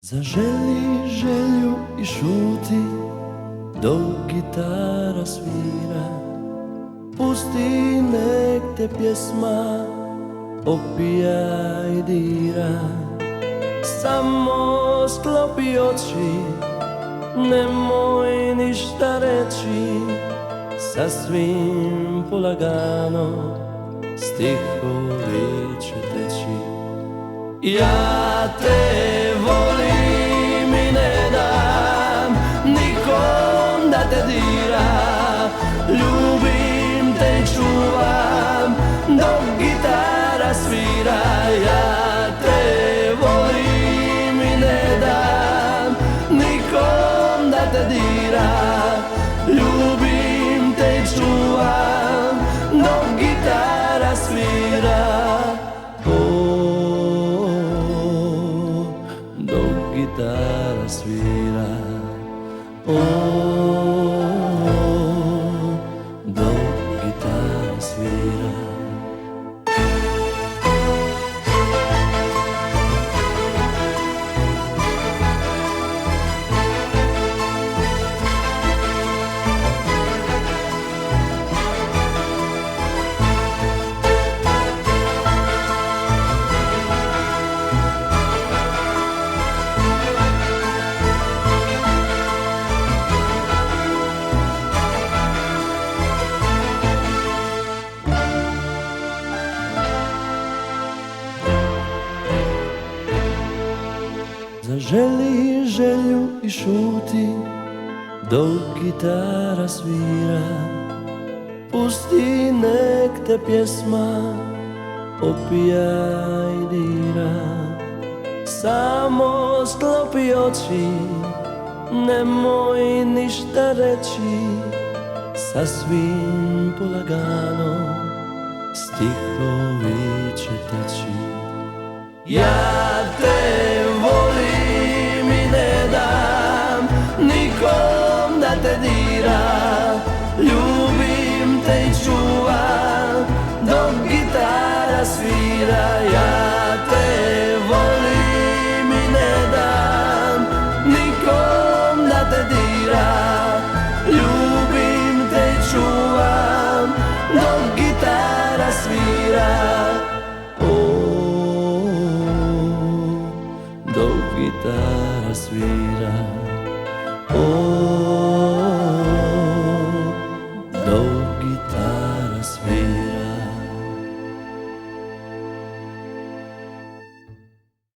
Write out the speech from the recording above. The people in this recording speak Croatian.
Zaželi želju i šuti dok gitara svira. Pusti nek te pjesma opija i dira. Samo sklopi oči, nemoj ništa reći. Sasvim polagano stihovi će teći. Ja te volim i ne dam nikom da te dira. Ljubim te i čuvam dok gitara svira. Ja te volim i ne dam nikom da te dira. Ljubim te i čuvam dok gitara svira. Dok gitara svira, dok gitara svira. Zaželi želju i šuti dok gitara svira. Pusti nek te pjesma opija i dira. Samo sklopi oči, nemoj ništa reći. Sasvim polagano stihovi će teći. Ja te volim i ne dam nikom da te dira. Ljubim te i čuvam dok gitara svira. Ja te volim i ne dam nikom da te dira. Ljubim te i čuvam dok gitara svira. Dok gitara svira,